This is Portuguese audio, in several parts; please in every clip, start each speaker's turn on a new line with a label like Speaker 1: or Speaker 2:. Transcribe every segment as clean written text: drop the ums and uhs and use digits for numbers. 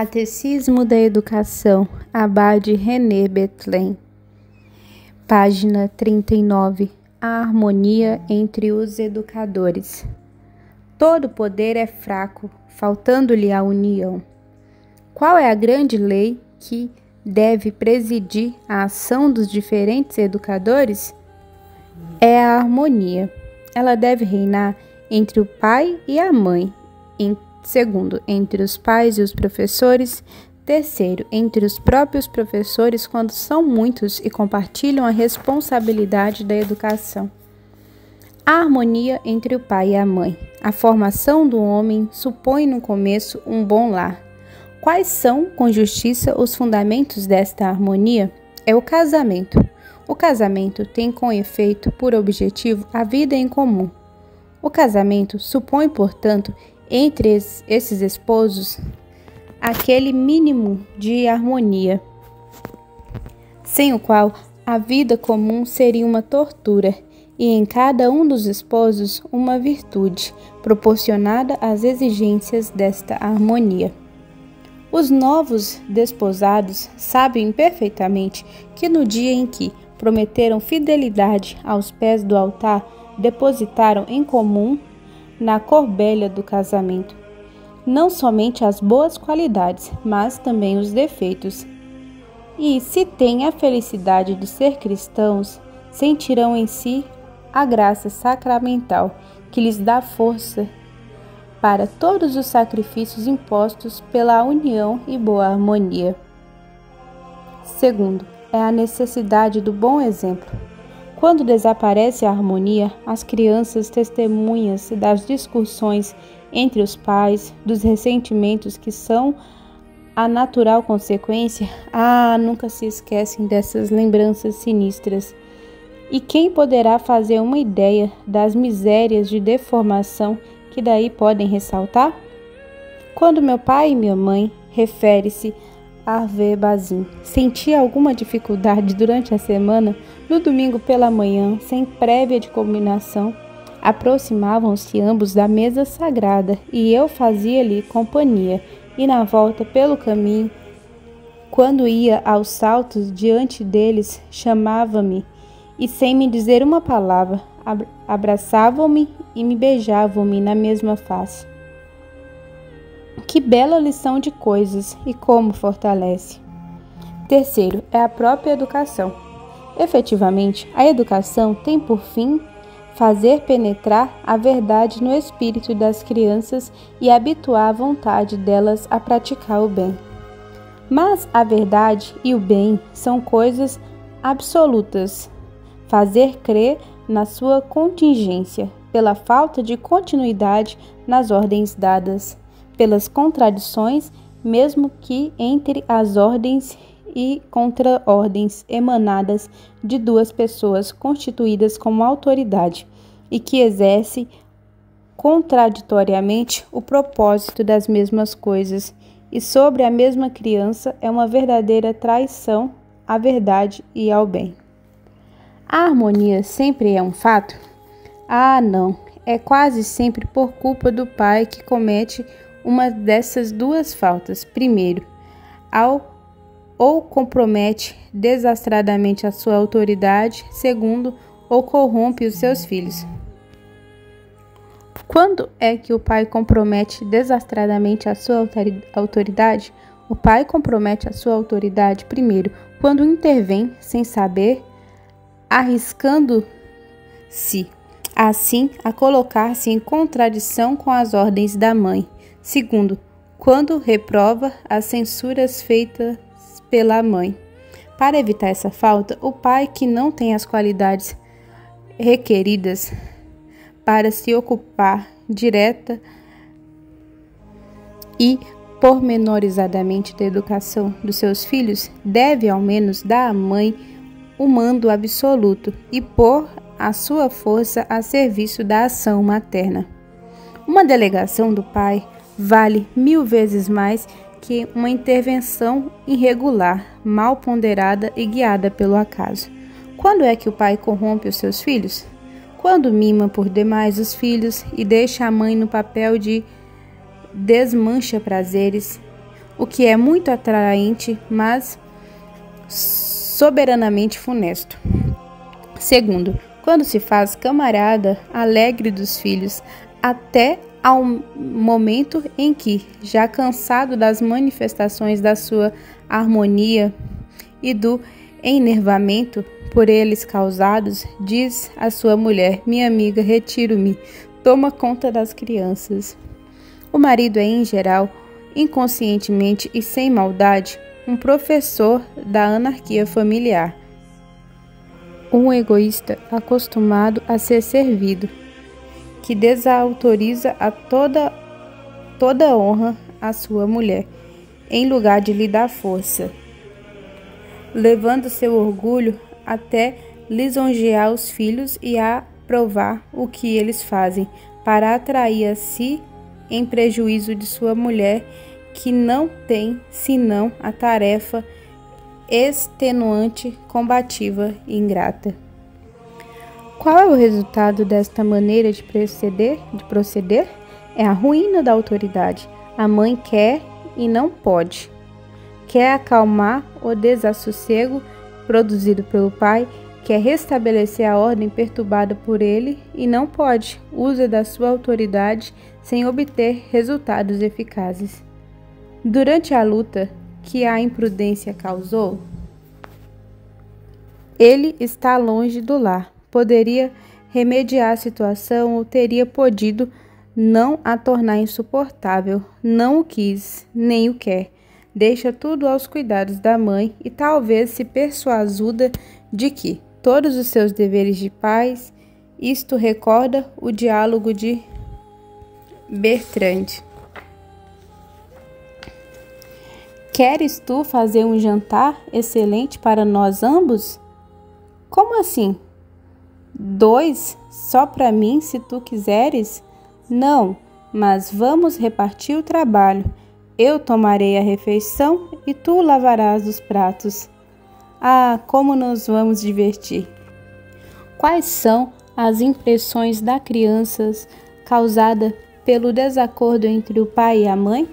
Speaker 1: Catecismo da Educação, Abade René Betlen. Página 39. A harmonia entre os educadores. Todo poder é fraco, faltando-lhe a união. Qual é a grande lei que deve presidir a ação dos diferentes educadores? É a harmonia. Ela deve reinar entre o pai e a mãe. Segundo, entre os pais e os professores. Terceiro, entre os próprios professores quando são muitos e compartilham a responsabilidade da educação. A harmonia entre o pai e a mãe. A formação do homem supõe no começo um bom lar. Quais são, com justiça, os fundamentos desta harmonia? É o casamento. O casamento tem com efeito por objetivo a vida em comum. O casamento supõe, portanto, entre esses esposos, aquele mínimo de harmonia, sem o qual a vida comum seria uma tortura, e em cada um dos esposos uma virtude, proporcionada às exigências desta harmonia. Os novos desposados sabem perfeitamente que no dia em que prometeram fidelidade aos pés do altar, depositaram em comum na corbelha do casamento, não somente as boas qualidades, mas também os defeitos. E, se têm a felicidade de ser cristãos, sentirão em si a graça sacramental que lhes dá força para todos os sacrifícios impostos pela união e boa harmonia. Segundo, é a necessidade do bom exemplo. Quando desaparece a harmonia, as crianças testemunham-se das discussões entre os pais, dos ressentimentos que são a natural consequência. Nunca se esquecem dessas lembranças sinistras. E quem poderá fazer uma ideia das misérias de deformação que daí podem ressaltar? Quando meu pai e minha mãe, refere-se Hervé Bazin, sentia alguma dificuldade durante a semana, no domingo pela manhã, sem prévia de combinação, aproximavam-se ambos da mesa sagrada e eu fazia-lhe companhia, e na volta pelo caminho, quando ia aos saltos diante deles, chamava-me e, sem me dizer uma palavra, abraçavam-me e me beijavam-me na mesma face. Que bela lição de coisas e como fortalece. Terceiro, é a própria educação. Efetivamente, a educação tem por fim fazer penetrar a verdade no espírito das crianças e habituar a vontade delas a praticar o bem. Mas a verdade e o bem são coisas absolutas. Fazer crer na sua contingência, pela falta de continuidade nas ordens dadas, pelas contradições, mesmo que entre as ordens e contra-ordens emanadas de duas pessoas constituídas como autoridade e que exercem contraditoriamente o propósito das mesmas coisas, e sobre a mesma criança é uma verdadeira traição à verdade e ao bem. A harmonia sempre é um fato? Não, é quase sempre por culpa do pai que comete uma dessas duas faltas. Primeiro, ou compromete desastradamente a sua autoridade. Segundo, ou corrompe os seus filhos. Quando é que o pai compromete desastradamente a sua autoridade? O pai compromete a sua autoridade, primeiro, quando intervém sem saber, arriscando-se assim a colocar-se em contradição com as ordens da mãe. Segundo, quando reprova as censuras feitas pela mãe. Para evitar essa falta, o pai que não tem as qualidades requeridas para se ocupar direta e pormenorizadamente da educação dos seus filhos, deve ao menos dar à mãe o mando absoluto e pôr a sua força a serviço da ação materna. Uma delegação do pai vale 1000 vezes mais que uma intervenção irregular, mal ponderada e guiada pelo acaso. Quando é que o pai corrompe os seus filhos? Quando mima por demais os filhos e deixa a mãe no papel de desmancha prazeres, o que é muito atraente, mas soberanamente funesto. Segundo, quando se faz camarada alegre dos filhos, até ao momento em que, já cansado das manifestações da sua harmonia e do enervamento por eles causados, diz à sua mulher: minha amiga, retiro-me, toma conta das crianças. O marido é, em geral, inconscientemente e sem maldade, um professor da anarquia familiar, um egoísta acostumado a ser servido, que desautoriza a toda honra à sua mulher, em lugar de lhe dar força, levando seu orgulho até lisonjear os filhos e a provar o que eles fazem, para atrair a si em prejuízo de sua mulher, que não tem senão a tarefa extenuante, combativa e ingrata. Qual é o resultado desta maneira de proceder? É a ruína da autoridade. A mãe quer e não pode. Quer acalmar o desassossego produzido pelo pai, quer restabelecer a ordem perturbada por ele e não pode. Usa da sua autoridade sem obter resultados eficazes. Durante a luta que a imprudência causou, ele está longe do lar. Poderia remediar a situação ou teria podido não a tornar insuportável. Não o quis, nem o quer. Deixa tudo aos cuidados da mãe e talvez se persuasuda de que todos os seus deveres de pais. Isto recorda o diálogo de Bertrand. Queres tu fazer um jantar excelente para nós ambos? Como assim? 2 só para mim, se tu quiseres? Não, mas vamos repartir o trabalho. Eu tomarei a refeição e tu lavarás os pratos. Ah, como nos vamos divertir! Quais são as impressões da criança causadas pelo desacordo entre o pai e a mãe?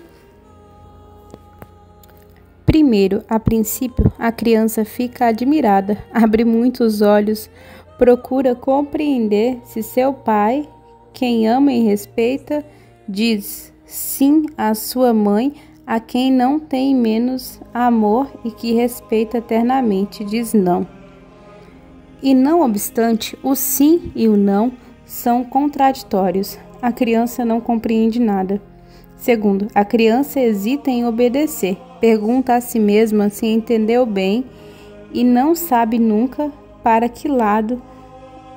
Speaker 1: Primeiro, a princípio, a criança fica admirada, abre muitos olhos, procura compreender se seu pai, quem ama e respeita, diz sim à sua mãe, a quem não tem menos amor e que respeita eternamente, diz não. E não obstante, o sim e o não são contraditórios. A criança não compreende nada. Segundo, a criança hesita em obedecer, pergunta a si mesma se entendeu bem e não sabe nunca para que lado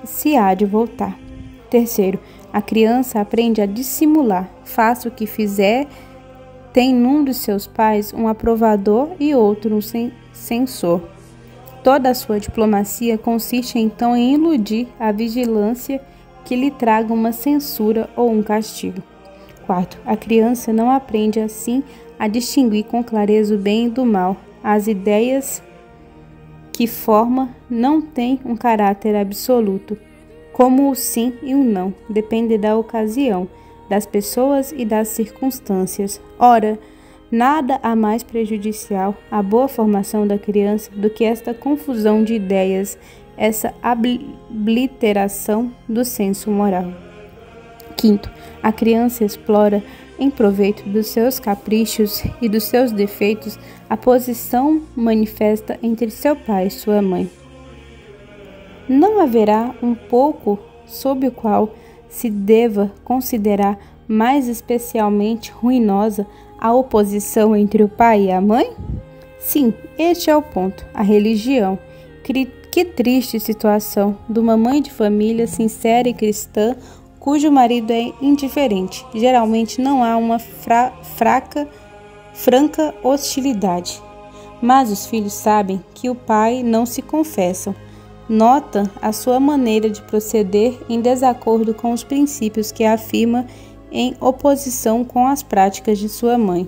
Speaker 1: se há de voltar. Terceiro, a criança aprende a dissimular, faça o que fizer, tem num dos seus pais um aprovador e outro um censor. Toda a sua diplomacia consiste então em iludir a vigilância que lhe traga uma censura ou um castigo. Quarto, a criança não aprende assim a distinguir com clareza o bem e do mal. As ideias que forma não têm um caráter absoluto, como o sim e o não, depende da ocasião, das pessoas e das circunstâncias. Ora, nada há mais prejudicial à boa formação da criança do que esta confusão de ideias, essa obliteração do senso moral. Quinto, a criança explora, em proveito dos seus caprichos e dos seus defeitos, a posição manifesta entre seu pai e sua mãe. Não haverá um pouco sob o qual se deva considerar mais especialmente ruinosa a oposição entre o pai e a mãe? Sim, este é o ponto, a religião. Que triste situação de uma mãe de família sincera e cristã cujo marido é indiferente. Geralmente não há uma franca hostilidade. Mas os filhos sabem que o pai não se confessam. Nota a sua maneira de proceder em desacordo com os princípios que afirma em oposição com as práticas de sua mãe.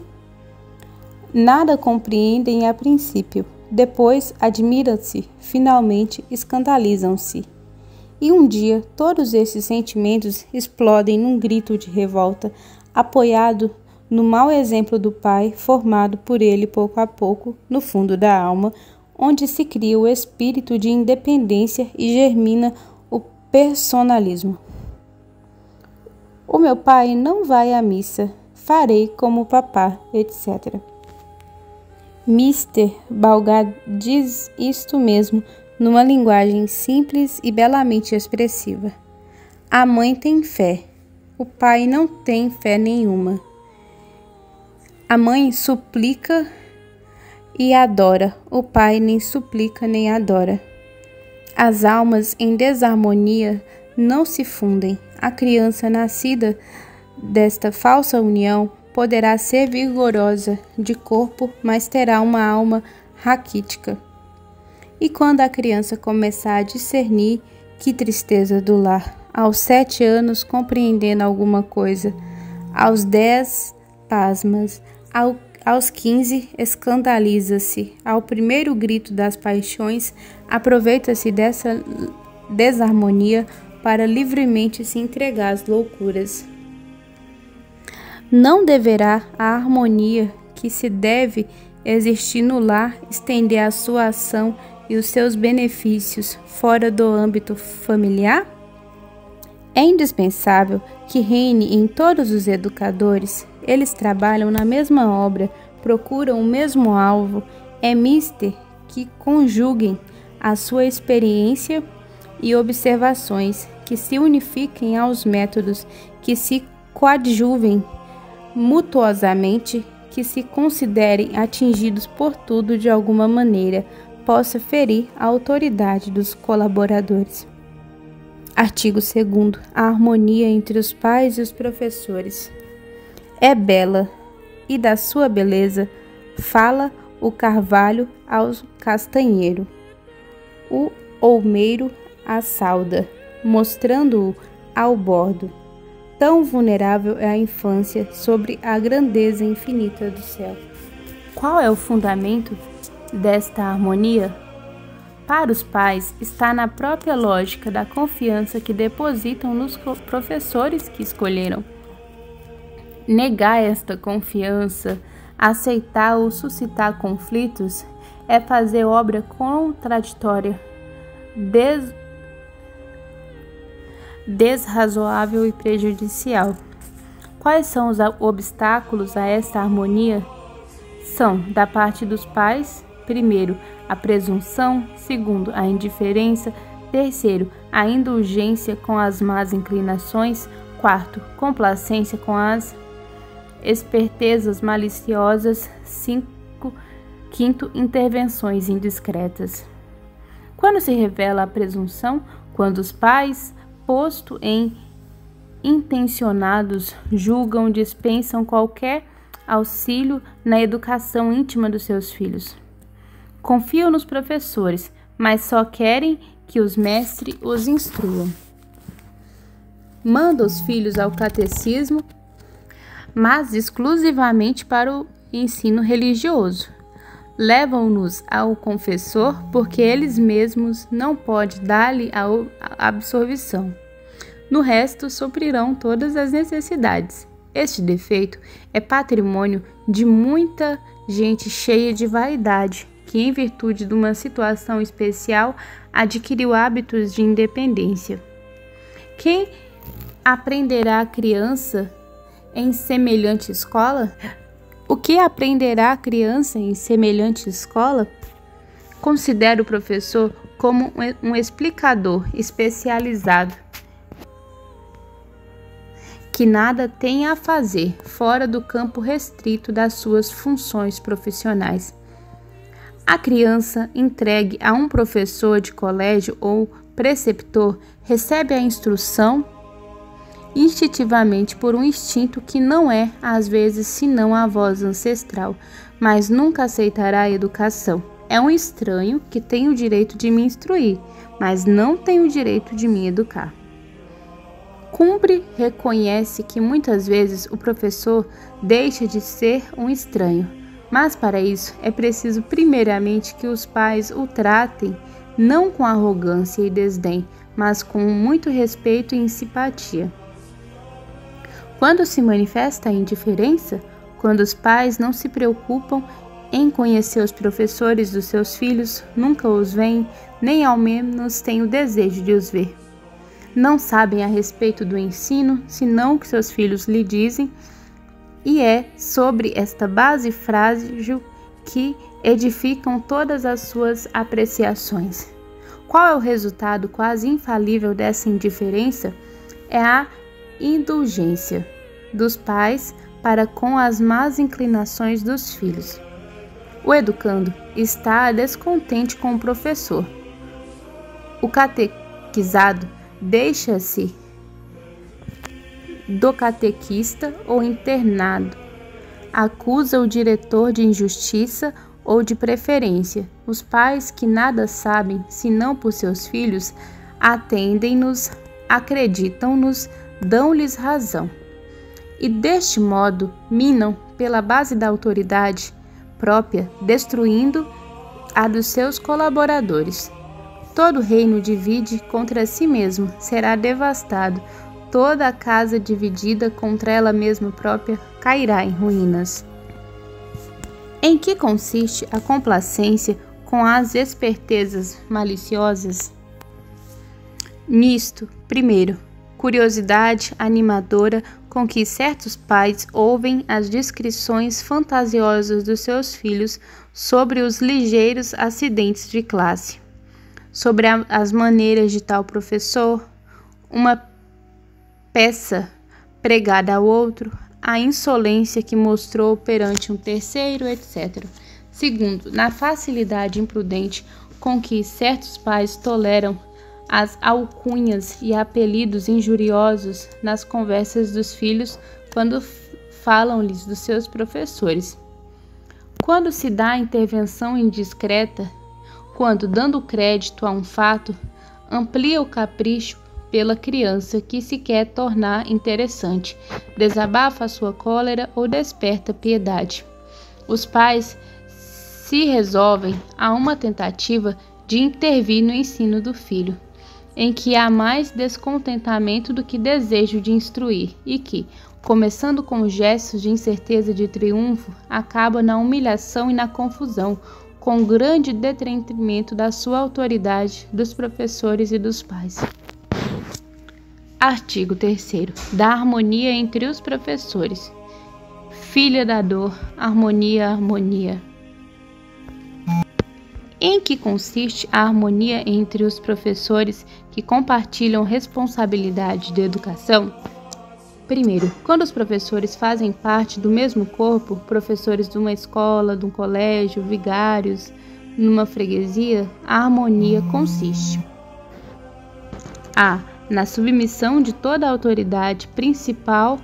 Speaker 1: Nada compreendem a princípio, depois admiram-se, finalmente escandalizam-se. E um dia todos esses sentimentos explodem num grito de revolta, apoiado no mau exemplo do pai, formado por ele pouco a pouco, no fundo da alma, onde se cria o espírito de independência e germina o personalismo. O meu pai não vai à missa, farei como o papá, etc. Mr. Balgard diz isto mesmo, numa linguagem simples e belamente expressiva. A mãe tem fé, o pai não tem fé nenhuma. A mãe suplica e adora, o pai nem suplica nem adora. As almas em desarmonia não se fundem. A criança nascida desta falsa união poderá ser vigorosa de corpo, mas terá uma alma raquítica. E quando a criança começar a discernir, que tristeza do lar, aos 7 anos compreendendo alguma coisa, aos 10 pasmas, aos 15 escandaliza-se, ao primeiro grito das paixões aproveita-se dessa desarmonia para livremente se entregar às loucuras. Não deverá a harmonia que se deve existir no lar estender a sua ação e os seus benefícios fora do âmbito familiar? É indispensável que reine em todos os educadores. Eles trabalham na mesma obra, procuram o mesmo alvo. É mister que conjuguem a sua experiência e observações, que se unifiquem aos métodos, que se coadjuvem mutuosamente, que se considerem atingidos por tudo de alguma maneira, possa ferir a autoridade dos colaboradores. Artigo 2º. A harmonia entre os pais e os professores é bela, e da sua beleza fala o carvalho ao castanheiro, o olmeiro à sauda, mostrando-o ao bordo. Tão vulnerável é a infância sobre a grandeza infinita do céu. Qual é o fundamento desta harmonia? Para os pais, está na própria lógica da confiança que depositam nos professores que escolheram. Negar esta confiança, aceitar ou suscitar conflitos, é fazer obra contraditória, desrazoável e prejudicial. Quais são os obstáculos a esta harmonia? São, da parte dos pais, primeiro, a presunção, segundo, a indiferença, terceiro, a indulgência com as más inclinações, quarto, complacência com as espertezas maliciosas, quinto, intervenções indiscretas. Quando se revela a presunção? Quando os pais, posto em intencionados, julgam, dispensam qualquer auxílio na educação íntima dos seus filhos. Confiam nos professores, mas só querem que os mestres os instruam. Manda os filhos ao catecismo, mas exclusivamente para o ensino religioso. Levam-nos ao confessor porque eles mesmos não podem dar-lhe a absolvição. No resto, suprirão todas as necessidades. Este defeito é patrimônio de muita gente cheia de vaidade, que, em virtude de uma situação especial, adquiriu hábitos de independência. Quem aprenderá a criança em semelhante escola? O que aprenderá a criança em semelhante escola? Considera o professor como um explicador especializado, que nada tem a fazer fora do campo restrito das suas funções profissionais. A criança entregue a um professor de colégio ou preceptor recebe a instrução instintivamente por um instinto que não é, às vezes, senão a voz ancestral, mas nunca aceitará a educação. É um estranho que tem o direito de me instruir, mas não tem o direito de me educar. Cumpre reconhece que muitas vezes o professor deixa de ser um estranho, mas para isso é preciso primeiramente que os pais o tratem não com arrogância e desdém, mas com muito respeito e simpatia. Quando se manifesta a indiferença, Quando os pais não se preocupam em conhecer os professores dos seus filhos, nunca os veem, nem ao menos têm o desejo de os ver. Não sabem a respeito do ensino, senão o que seus filhos lhe dizem, e é sobre esta base frágil que edificam todas as suas apreciações. Qual é o resultado quase infalível dessa indiferença? É a indulgência dos pais para com as más inclinações dos filhos. O educando está descontente com o professor. O catequizado deixa-se do catequista ou internado. Acusa o diretor de injustiça ou de preferência. Os pais que nada sabem, senão por seus filhos, atendem-nos, acreditam-nos, dão-lhes razão. E deste modo minam pela base da autoridade própria, destruindo a dos seus colaboradores. Todo reino divide contra si mesmo, será devastado. Toda a casa dividida contra ela mesma própria cairá em ruínas. Em que consiste a complacência com as espertezas maliciosas? Nisto, primeiro, curiosidade animadora com que certos pais ouvem as descrições fantasiosas dos seus filhos sobre os ligeiros acidentes de classe, sobre as maneiras de tal professor, uma peça pregada ao outro, a insolência que mostrou perante um terceiro, etc. Segundo, na facilidade imprudente com que certos pais toleram as alcunhas e apelidos injuriosos nas conversas dos filhos quando falam-lhes dos seus professores. Quando se dá intervenção indiscreta, quando, dando crédito a um fato, amplia o capricho pela criança que se quer tornar interessante, desabafa a sua cólera ou desperta piedade. Os pais se resolvem a uma tentativa de intervir no ensino do filho, em que há mais descontentamento do que desejo de instruir, e que, começando com gestos de incerteza de triunfo, acaba na humilhação e na confusão, com grande detrimento da sua autoridade, dos professores e dos pais. Artigo 3º. Da harmonia entre os professores. Filha da dor, harmonia, harmonia. Em que consiste a harmonia entre os professores que compartilham responsabilidade de educação? Primeiro, quando os professores fazem parte do mesmo corpo, professores de uma escola, de um colégio, vigários, numa freguesia, a harmonia consiste: a. Na submissão de toda a autoridade principal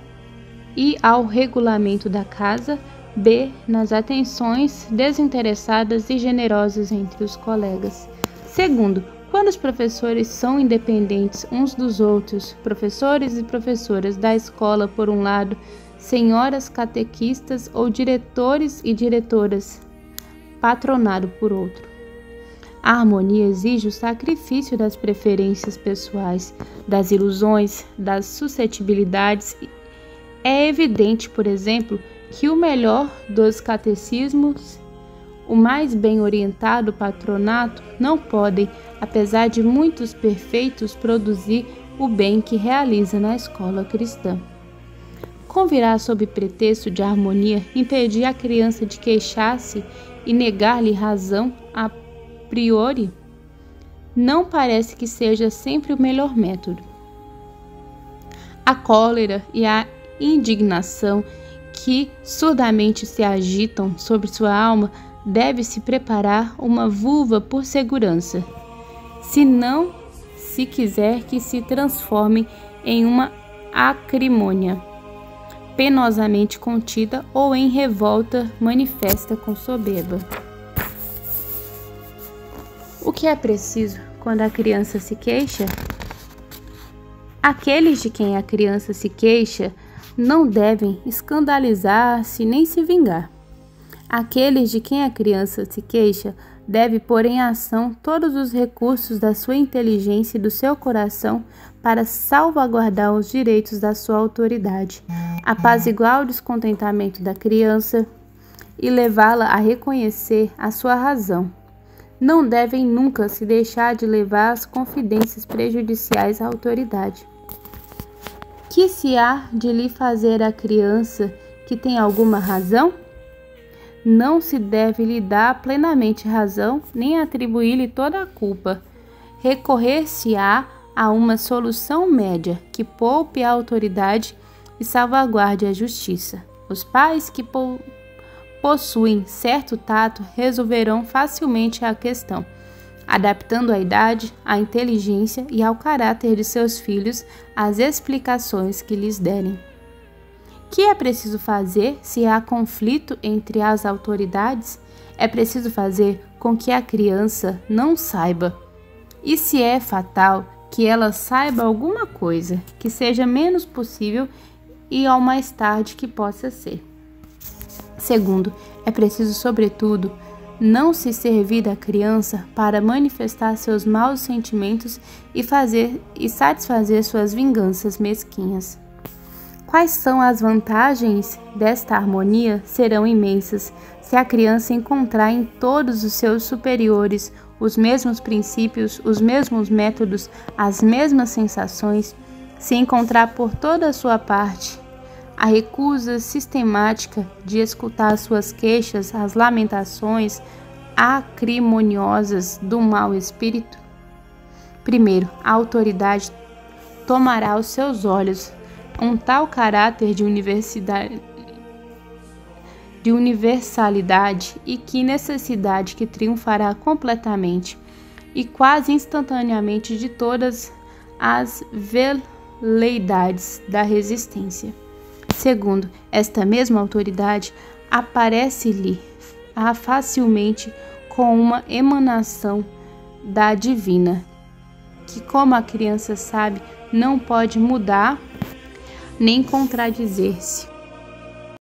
Speaker 1: e ao regulamento da casa. B. Nas atenções desinteressadas e generosas entre os colegas. Segundo, quando os professores são independentes uns dos outros, professores e professoras da escola por um lado, senhoras catequistas ou diretores e diretoras, patronado por outro. A harmonia exige o sacrifício das preferências pessoais, das ilusões, das suscetibilidades. É evidente, por exemplo, que o melhor dos catecismos, o mais bem orientado patronato, não podem, apesar de muitos perfeitos, produzir o bem que realiza na escola cristã. Convirá, sob pretexto de harmonia, impedir a criança de queixar-se e negar-lhe razão a priori? Não parece que seja sempre o melhor método. A cólera e a indignação que surdamente se agitam sobre sua alma, deve-se preparar uma vulva por segurança, se não se quiser que se transforme em uma acrimônia penosamente contida ou em revolta manifesta com soberba. O que é preciso quando a criança se queixa? Aqueles de quem a criança se queixa não devem escandalizar-se nem se vingar. Aqueles de quem a criança se queixa deve pôr em ação todos os recursos da sua inteligência e do seu coração para salvaguardar os direitos da sua autoridade, apaziguar o descontentamento da criança e levá-la a reconhecer a sua razão. Não devem nunca se deixar de levar as confidências prejudiciais à autoridade. Que se há de lhe fazer à criança que tem alguma razão? Não se deve lhe dar plenamente razão, nem atribuir-lhe toda a culpa. Recorrer-se-á a uma solução média, que poupe a autoridade e salvaguarde a justiça. Os pais que possuem certo tato resolverão facilmente a questão, adaptando à idade, à inteligência e ao caráter de seus filhos as explicações que lhes derem. Que é preciso fazer se há conflito entre as autoridades? É preciso fazer com que a criança não saiba. E se é fatal, que ela saiba alguma coisa, que seja menos possível e ao mais tarde que possa ser. Segundo, é preciso, sobretudo, não se servir da criança para manifestar seus maus sentimentos e satisfazer suas vinganças mesquinhas. Quais são as vantagens desta harmonia? Serão imensas se a criança encontrar em todos os seus superiores os mesmos princípios, os mesmos métodos, as mesmas sensações, se encontrar por toda a sua parte a recusa sistemática de escutar suas queixas, as lamentações acrimoniosas do mau espírito. Primeiro, a autoridade tomará aos seus olhos um tal caráter de universalidade e que necessidade que triunfará completamente e quase instantaneamente de todas as veleidades da resistência. Segundo, esta mesma autoridade aparece-lhe facilmente com uma emanação da divina, que, como a criança sabe, não pode mudar nem contradizer-se.